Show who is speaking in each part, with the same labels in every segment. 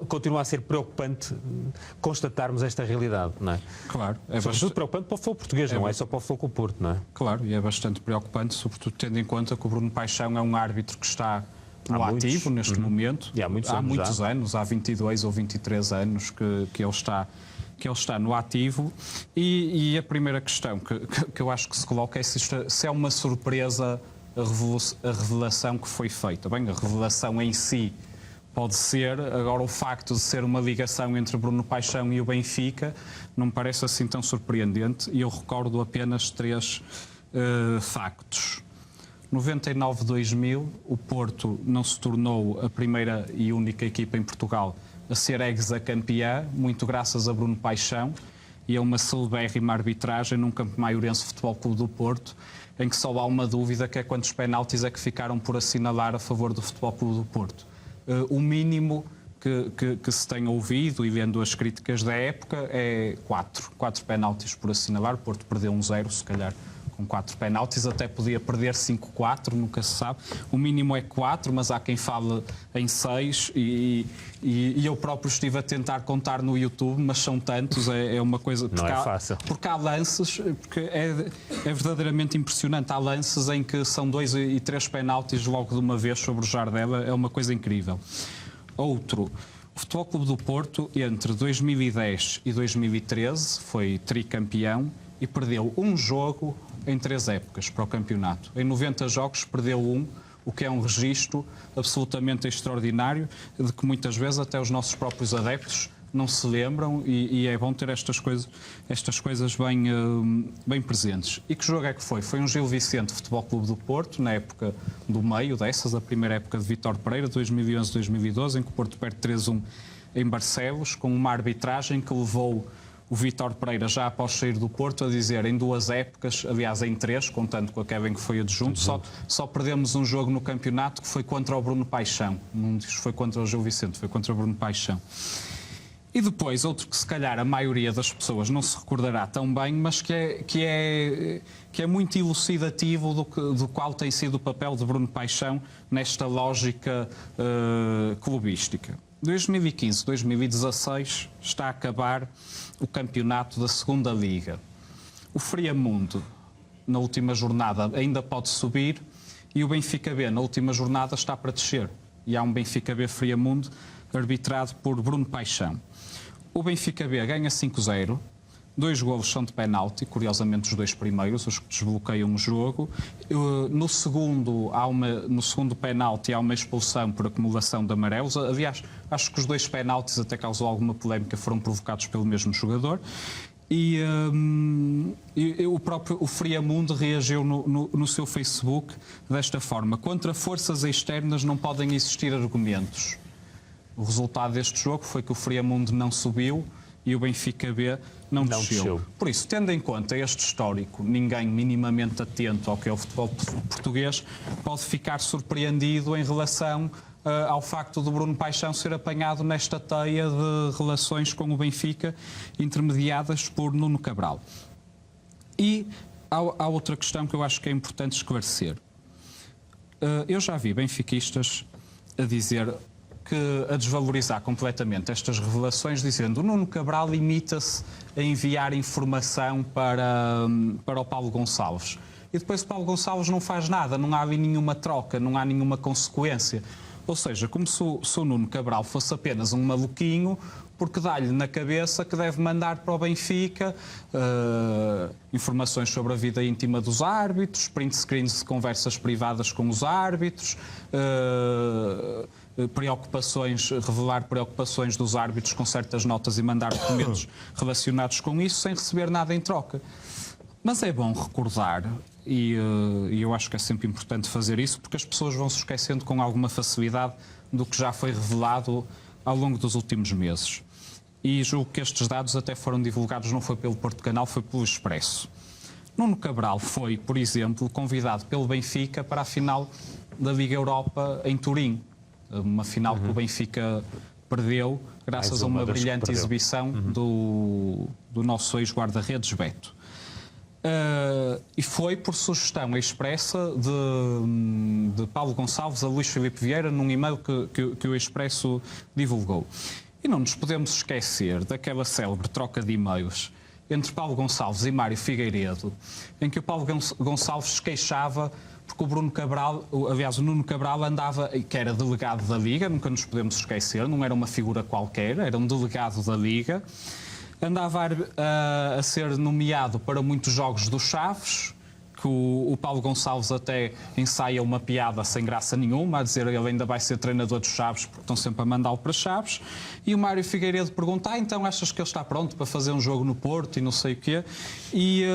Speaker 1: Continua a ser preocupante constatarmos esta realidade, não é?
Speaker 2: Claro.
Speaker 1: Sobretudo preocupante para o futebol português, não é só para o futebol Porto, não é?
Speaker 2: Claro, e é bastante preocupante, sobretudo tendo em conta que o Bruno Paixão é um árbitro que está no ativo neste momento.
Speaker 1: E há muitos
Speaker 2: anos, há 22 ou 23 anos que ele está no ativo. E a primeira questão que eu acho que se coloca é se é uma surpresa a revelação que foi feita. Bem, a revelação em si pode ser, agora o facto de ser uma ligação entre Bruno Paixão e o Benfica não me parece assim tão surpreendente, e eu recordo apenas 3 factos. 99-2000, o Porto não se tornou a primeira e única equipa em Portugal a ser hexacampeã, muito graças a Bruno Paixão e a uma celebérrima arbitragem num Campo Maiorense Futebol Clube do Porto, em que só há uma dúvida, que é quantos penaltis é que ficaram por assinalar a favor do Futebol Clube do Porto. O mínimo que se tem ouvido, e vendo as críticas da época, é 4 penaltis por assinalar. O Porto perdeu 1-0, se calhar com 4 penaltis, até podia perder 5-4, nunca se sabe. O mínimo é 4, mas há quem fale em 6, e eu próprio estive a tentar contar no YouTube, mas são tantos, é uma coisa...
Speaker 1: Não é fácil.
Speaker 2: Porque há lances, porque é verdadeiramente impressionante, há lances em que são 2 e 3 penaltis logo de uma vez sobre o Jardel, é uma coisa incrível. Outro, o Futebol Clube do Porto, entre 2010 e 2013, foi tricampeão e perdeu um jogo em 3 épocas para o campeonato. Em 90 jogos perdeu 1, o que é um registro absolutamente extraordinário, de que muitas vezes até os nossos próprios adeptos não se lembram, e é bom ter estas coisas bem presentes. E que jogo é que foi? Foi um Gil Vicente Futebol Clube do Porto, na época do meio dessas, a primeira época de Vítor Pereira, 2011-2012, em que o Porto perde 3-1 em Barcelos, com uma arbitragem que levou o Vítor Pereira, já após sair do Porto, a dizer em 2 épocas, aliás em 3, contando com a Kevin que foi adjunto, só perdemos um jogo no campeonato que foi contra o Bruno Paixão. Não foi contra o Gil Vicente, foi contra o Bruno Paixão. E depois, outro que se calhar a maioria das pessoas não se recordará tão bem, mas que é muito elucidativo do qual tem sido o papel de Bruno Paixão nesta lógica clubística. 2015-2016 está a acabar o campeonato da Segunda Liga. O Friamundo, na última jornada, ainda pode subir, e o Benfica B, na última jornada, está para descer. E há um Benfica B Friamundo arbitrado por Bruno Paixão. O Benfica B ganha 5-0, 2 golos são de penalti, curiosamente os 2 primeiros, os que desbloqueiam o jogo. No segundo penalti há uma expulsão por acumulação de amarelos. Aliás, acho que os 2 penaltis, até causou alguma polémica, foram provocados pelo mesmo jogador. E o Friamundo reagiu no seu Facebook desta forma: contra forças externas não podem existir argumentos. O resultado deste jogo foi que o Friamundo não subiu e o Benfica B não desceu. Por isso, tendo em conta este histórico, ninguém minimamente atento ao que é o futebol português pode ficar surpreendido em relação ao facto do Bruno Paixão ser apanhado nesta teia de relações com o Benfica, intermediadas por Nuno Cabral. E há outra questão que eu acho que é importante esclarecer. Eu já vi benfiquistas a dizer, a desvalorizar completamente estas revelações, dizendo: o Nuno Cabral limita-se a enviar informação para o Paulo Gonçalves. E depois o Paulo Gonçalves não faz nada, não há ali nenhuma troca, não há nenhuma consequência. Ou seja, como se o Nuno Cabral fosse apenas um maluquinho, porque dá-lhe na cabeça que deve mandar para o Benfica informações sobre a vida íntima dos árbitros, print screens de conversas privadas com os árbitros, revelar preocupações dos árbitros com certas notas e mandar documentos relacionados com isso sem receber nada em troca. Mas é bom recordar, e eu acho que é sempre importante fazer isso, porque as pessoas vão se esquecendo com alguma facilidade do que já foi revelado ao longo dos últimos meses. E julgo que estes dados até foram divulgados, não foi pelo Porto Canal, foi pelo Expresso. Nuno Cabral foi, por exemplo, convidado pelo Benfica para a final da Liga Europa em Turim. Uma final que o Benfica perdeu, graças a uma brilhante exibição do nosso ex-guarda-redes Beto. E foi por sugestão expressa de Paulo Gonçalves a Luís Filipe Vieira num e-mail que o Expresso divulgou. E não nos podemos esquecer daquela célebre troca de e-mails entre Paulo Gonçalves e Mário Figueiredo, em que o Paulo Gonçalves se queixava porque o Nuno Cabral andava, que era delegado da Liga, nunca nos podemos esquecer, não era uma figura qualquer, era um delegado da Liga, andava a ser nomeado para muitos jogos do Chaves, que o Paulo Gonçalves até ensaia uma piada sem graça nenhuma, a dizer que ele ainda vai ser treinador dos Chaves porque estão sempre a mandá-lo para Chaves. E o Mário Figueiredo pergunta, então achas que ele está pronto para fazer um jogo no Porto e não sei o quê? E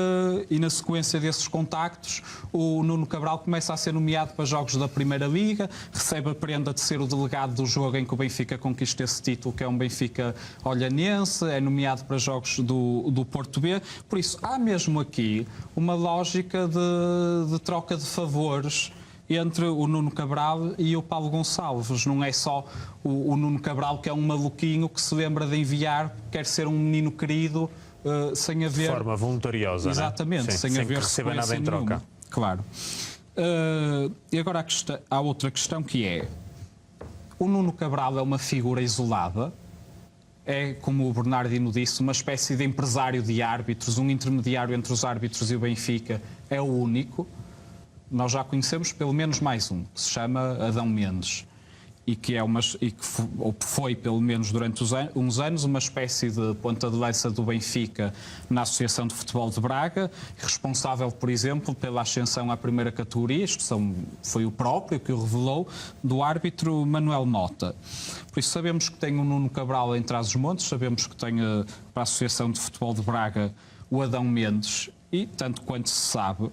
Speaker 2: na sequência desses contactos, o Nuno Cabral começa a ser nomeado para jogos da Primeira Liga, recebe a prenda de ser o delegado do jogo em que o Benfica conquista esse título, que é um Benfica Olhanense, é nomeado para jogos do Porto B. Por isso, há mesmo aqui uma lógica de troca de favores entre o Nuno Cabral e o Paulo Gonçalves. Não é só o Nuno Cabral, que é um maluquinho que se lembra de enviar, quer ser um menino querido, sem haver...
Speaker 1: De forma voluntariosa,
Speaker 2: exatamente,
Speaker 1: não é?
Speaker 2: sem haver
Speaker 1: que receba nada em troca.
Speaker 2: Nenhuma. Claro. E agora há outra questão, que é: o Nuno Cabral é uma figura isolada, é, como o Bernardino disse, uma espécie de empresário de árbitros, um intermediário entre os árbitros e o Benfica, é o único. Nós já conhecemos pelo menos mais um, que se chama Adão Mendes, e que foi, pelo menos durante uns anos, uma espécie de ponta de lança do Benfica na Associação de Futebol de Braga, responsável, por exemplo, pela ascensão à primeira categoria, foi o próprio que o revelou, do árbitro Manuel Mota. Por isso sabemos que tem o Nuno Cabral em Trás-os-Montes, sabemos que tem para a Associação de Futebol de Braga o Adão Mendes, e, tanto quanto se sabe,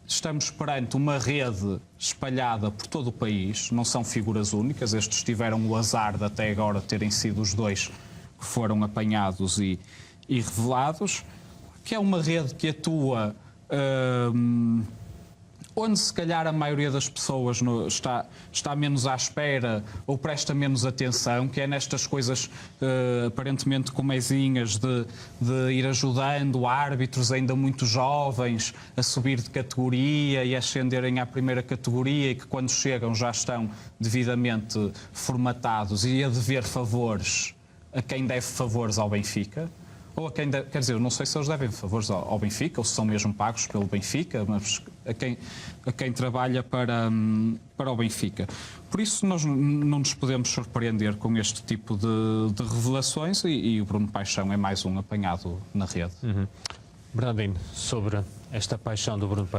Speaker 2: estamos perante uma rede espalhada por todo o país, não são figuras únicas, estes tiveram o azar de até agora terem sido os dois que foram apanhados e revelados, que é uma rede que atua onde se calhar a maioria das pessoas está menos à espera ou presta menos atenção, que é nestas coisas aparentemente comezinhas de ir ajudando árbitros ainda muito jovens a subir de categoria e ascenderem à primeira categoria, e que quando chegam já estão devidamente formatados e a dever favores a quem deve favores ao Benfica. Ou a quem quer dizer, eu não sei se eles devem favores ao Benfica ou se são mesmo pagos pelo Benfica, mas a quem trabalha para o Benfica. Por isso nós não nos podemos surpreender com este tipo de revelações, e o Bruno Paixão é mais um apanhado na rede.
Speaker 1: Bernardino, sobre esta paixão do Bruno Paixão.